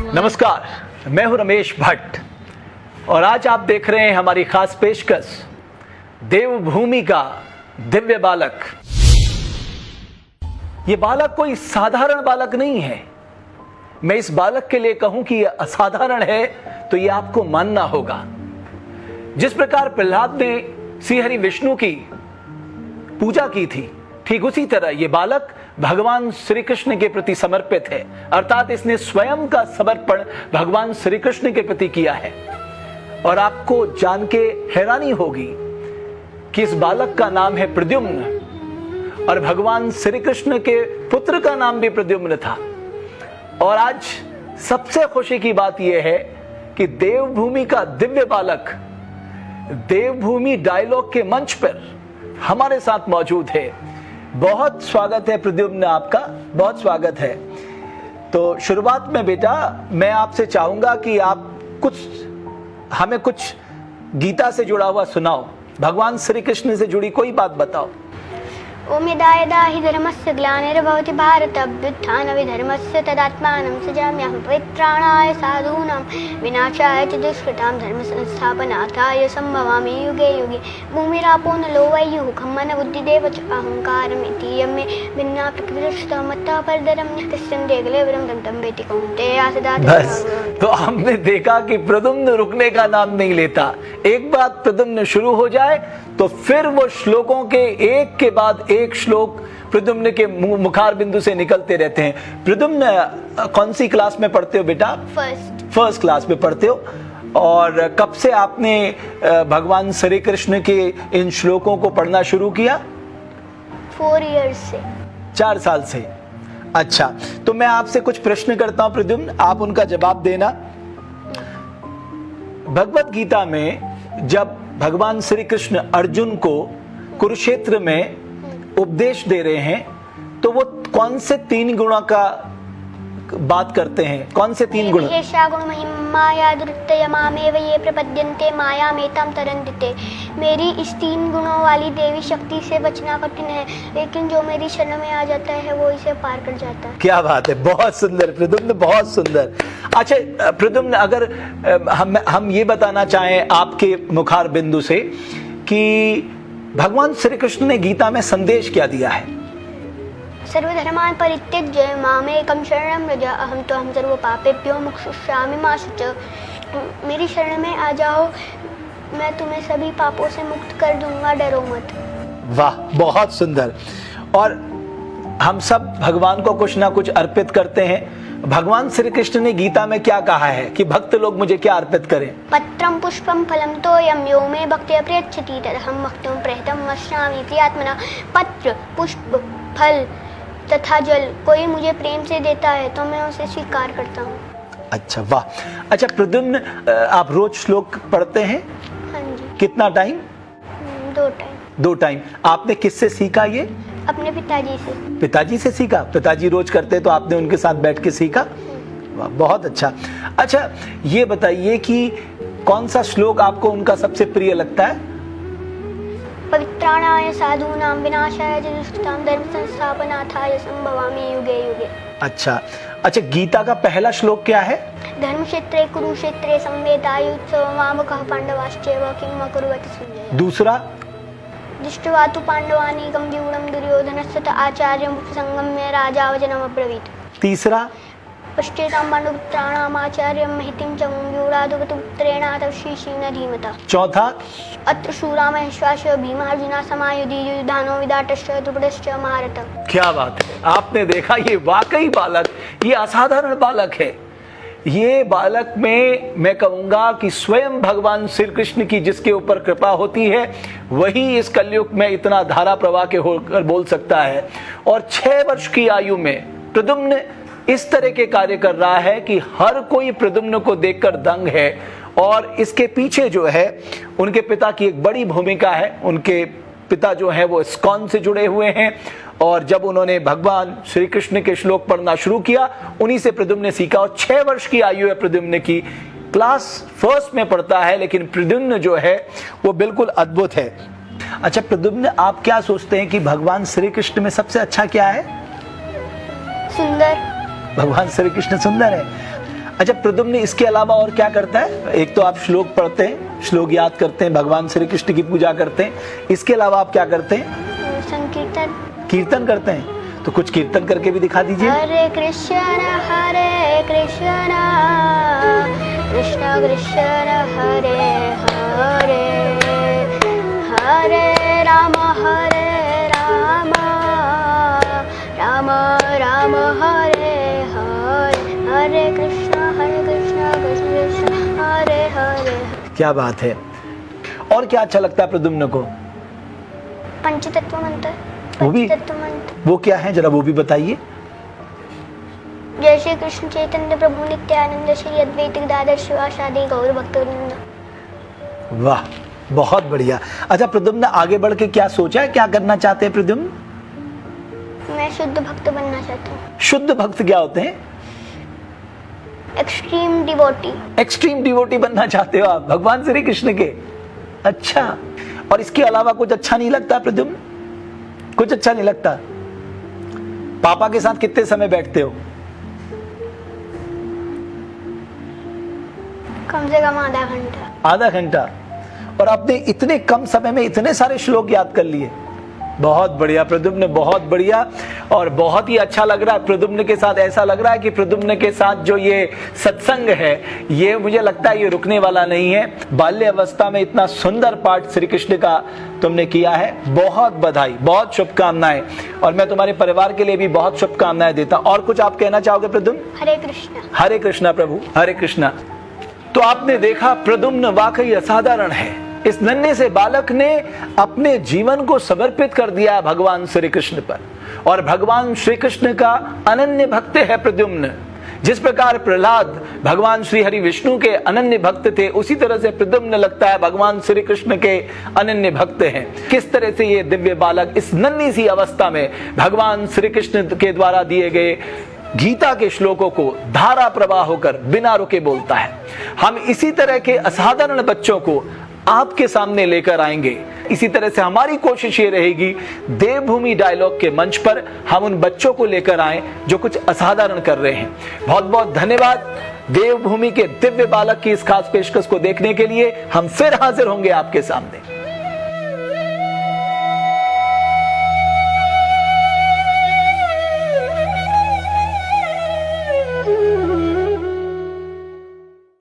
नमस्कार, मैं हूं रमेश भट्ट और आज आप देख रहे हैं हमारी खास पेशकश देवभूमि का दिव्य बालक। ये बालक कोई साधारण बालक नहीं है। मैं इस बालक के लिए कहूं कि यह असाधारण है तो यह आपको मानना होगा। जिस प्रकार प्रहलाद ने श्री हरि विष्णु की पूजा की थी, ठीक उसी तरह यह बालक भगवान श्री कृष्ण के प्रति समर्पित है, अर्थात इसने स्वयं का समर्पण भगवान श्री कृष्ण के प्रति किया है। और आपको जान के हैरानी होगी कि इस बालक का नाम है प्रद्युम्न और भगवान श्री कृष्ण के पुत्र का नाम भी प्रद्युम्न था। और आज सबसे खुशी की बात यह है कि देवभूमि का दिव्य बालक देवभूमि डायलॉग के मंच पर हमारे साथ मौजूद है। बहुत स्वागत है प्रद्युम्न, आपका बहुत स्वागत है। तो शुरुआत में बेटा मैं आपसे चाहूंगा कि आप हमें कुछ गीता से जुड़ा हुआ सुनाओ, भगवान श्री कृष्ण से जुड़ी कोई बात बताओ। ओम यदा यदा हि धर्मस्य ग्लानिर्भवति भारत अभ्युत्थानविधर्मस्य तदात्मानं सृजाम्यहं पवित्राणाय साधूनां विनाशाय च दुष्कृतां धर्मसंस्थापनार्थाय सम्भवामि युगे युगे। भूमिरापो नलो वैयुः खम्मन बुद्धिदेव च अहङ्कारमिति यमे भिन्ना प्रकृतिस्तः मत्तः परदरं तस्यं देगलेवरं दन्तं वेति कौन्तेय सदा। बस तो हमने देखा कि प्रद्युम्न रुकने का नाम नहीं लेता। एक बात प्रद्युम्न शुरू हो जाए तो फिर वो श्लोकों के एक के बाद एक श्लोक प्रद्युम्न के मुखार बिंदु से निकलते रहते हैं। प्रद्युम्न कौन सी क्लास में पढ़ते हो बेटा? फर्स्ट क्लास में पढ़ते हो। और कब से आपने भगवान श्री कृष्ण के इन श्लोकों को पढ़ना शुरू किया? 4 इयर्स से। 4 साल से। अच्छा, तो मैं आपसे कुछ प्रश्न करता हूं प्रद्युम्न, आप उनका जवाब देना। भगवत गीता में जब भगवान श्री कृष्ण अर्जुन को कुरुक्षेत्र में उपदेश दे रहे हैं तो वो कौन से 3 गुणों का बात करते हैं? कौन से 3 गुण? एषा गुण महिमा दुर्तय मामेव ये प्रपद्यन्ते मायामेतां तरन्ति ते। मेरी इस 3 गुणों वाली देवी शक्ति से बचना कठिन है, लेकिन जो मेरी शरण में आ जाता है वो इसे पार कर जाता है। क्या बात है, बहुत सुंदर प्रद्युम्न, बहुत सुंदर। अच्छा प्रद्युम्न, अगर हम ये बताना चाहें आपके मुखार बिंदु से कि भगवान श्री कृष्ण ने गीता में संदेश क्या दिया है? सर्वधर्मान् परित्यज्य मामेकं शरणं व्रज अहं त्वं सर्वपापेभ्यो मोक्षयिष्यामि मा शुच। मेरी शरण में आ जाओ, मैं तुम्हें सभी पापों से मुक्त कर दूंगा, डरो मत। वाह, बहुत सुंदर। और हम सब भगवान को कुछ ना कुछ अर्पित करते हैं। भगवान श्री कृष्ण ने गीता में क्या कहा है कि भक्त लोग मुझे क्या अर्पित करें? पत्रं पुष्पं फलं तोयं यो मे भक्त्या प्रयच्छति तदहं भक्तुं प्रयतं वक्ष्यामि इति आत्मना। पत्र, पुष्प, फल तथा जल कोई मुझे प्रेम से देता है तो मैं उसे स्वीकार करता हूँ। अच्छा, वाह। अच्छा प्रद्युम्न, आप रोज श्लोक पढ़ते हैं? हाँ जी। कितना टाइम? 2 टाइम। आपने किससे सीखा ये? अपने पिताजी से। पिताजी से सीखा? पिताजी रोज करते तो आपने उनके साथ बैठ के सीखा? वाह, बहुत अच्छा। अच्छा ये बताइए कि कौन सा श्लोक आपको उनका सबसे प्रिय लगता है? पवित्राणाय साधूनां विनाशाय च दुष्कृतां धर्मसंस्थापनार्थाय सम्भवामि युगे युगे। अच्छा, गीता का पहला श्लोक क्या है? धर्मक्षेत्रे कुरुक्षेत्रे संवेदायुत्सवमामकः पांडवाश्चैव किम् अकुर्वत संजय। दूसरा? दृष्ट्वा तु पाण्डवानीकं व्यूढं दुर्योधनस्य आचार्यं उपसंगम्य राजा वचनमब्रवीत्। तीसरा? पश्चेतां पाण्डुपुत्राणामाचार्यं महितिं च व्यूढादुपपुत्रेण तवशीशीन धीमता। चौथा? अत्र शूरा महेश्वासः भीमार्जुना समायुधि युधानो विदाटश्च द्रुपदश्च महारथः। क्या बात है, आपने देखा ये वाकई बालक, ये असाधारण बालक है। ये बालक में मैं कहूंगा कि स्वयं भगवान श्री कृष्ण की जिसके ऊपर कृपा होती है वही इस कलयुग में इतना धारा प्रवाह के होकर बोल सकता है। और 6 वर्ष की आयु में प्रद्युम्न इस तरह के कार्य कर रहा है कि हर कोई प्रद्युम्न को देखकर दंग है। और इसके पीछे जो है उनके पिता की एक बड़ी भूमिका है। उनके पिता जो है वो इस्कॉन से जुड़े हुए हैं और जब उन्होंने भगवान श्री कृष्ण के श्लोक पढ़ना शुरू किया उन्हीं से प्रद्युम्न ने सीखा। और 6 वर्ष की आयु है प्रद्युम्न की, क्लास 1 में पढ़ता है, लेकिन प्रद्युम्न जो है वो बिल्कुल अद्भुत है। अच्छा प्रद्युम्न, आप क्या सोचते हैं कि भगवान श्री कृष्ण में सबसे अच्छा क्या है? सुंदर। भगवान श्री कृष्ण सुंदर है। अच्छा प्रद्युम्न इसके अलावा और क्या करता है? एक तो आप श्लोक पढ़ते हैं, श्लोक याद करते हैं, भगवान श्री कृष्ण की पूजा करते हैं, इसके अलावा आप क्या करते हैं? संकीर्तन। कीर्तन करते हैं, तो कुछ कीर्तन करके भी दिखा दीजिए। हरे कृष्ण कृष्ण कृष्ण हरे हरे, हरे राम राम राम हरे हरे, हरे कृष्ण कृष्ण कृष्ण हरे हरे। क्या बात है। और क्या अच्छा लगता है प्रद्युम्न को? पंचतत्व मंत्र। वो भी? पंचतत्व मंत्र वो क्या है, जरा वो भी बताइए। जय श्री कृष्ण चैतन्य प्रभु नित्यानंद श्री अद्वैत गदाधर शिवासादि गौर भक्तवृंद। वाह, बहुत बढ़िया। अच्छा प्रद्युम्न आगे बढ़ के क्या सोचा है, क्या करना चाहते हैं प्रद्युम्न? मैं शुद्ध भक्त बनना चाहता हूँ। शुद्ध भक्त क्या होते हैं? Extreme devotee. एक्सट्रीम डिवोटी बनना चाहते हो आप भगवान श्री कृष्ण के? अच्छा, और इसके अलावा कुछ अच्छा नहीं लगता प्रद्युम्न? कुछ अच्छा नहीं लगता? पापा के साथ कितने समय बैठते हो? कम से कम आधा घंटा। आधा घंटा। और आपने इतने कम समय में इतने सारे श्लोक याद कर लिए। बहुत बढ़िया प्रद्युम्न, बहुत बढ़िया। और बहुत ही अच्छा लग रहा है प्रद्युम्न के साथ। ऐसा लग रहा है कि प्रद्युम्न के साथ जो ये सत्संग है, ये मुझे लगता है ये रुकने वाला नहीं है। बाल्य अवस्था में इतना सुंदर पाठ श्री कृष्ण का तुमने किया है, बहुत बधाई, बहुत शुभकामनाएं। और मैं तुम्हारे परिवार के लिए भी बहुत शुभकामनाएं देता हूं। और कुछ आप कहना चाहोगे प्रद्युम्न? हरे कृष्ण। हरे कृष्णा प्रभु, हरे कृष्णा। तो आपने देखा प्रद्युम्न वाकई असाधारण है। इस नन्हे से बालक ने अपने जीवन को समर्पित कर दिया भगवान श्री कृष्ण पर, और भगवान श्री कृष्ण का अनन्य भक्त है प्रद्युम्न। जिस प्रकार प्रहलाद भगवान श्री हरि विष्णु के अनन्य भक्त थे, उसी तरह से प्रद्युम्न लगता है भगवान श्री कृष्ण के अनन्य भक्त हैं। किस तरह से ये दिव्य बालक इस नन्ही सी अवस्था में भगवान श्री कृष्ण के द्वारा दिए गए गीता के श्लोकों को धारा प्रवाह होकर बिना रुके बोलता है। हम इसी तरह के असाधारण बच्चों को आपके सामने लेकर आएंगे। इसी तरह से हमारी कोशिश ये रहेगी, देवभूमि डायलॉग के मंच पर हम उन बच्चों को लेकर आएं जो कुछ असाधारण कर रहे हैं। बहुत बहुत धन्यवाद। देवभूमि के दिव्य बालक की इस खास पेशकश को देखने के लिए हम फिर हाजिर होंगे आपके सामने।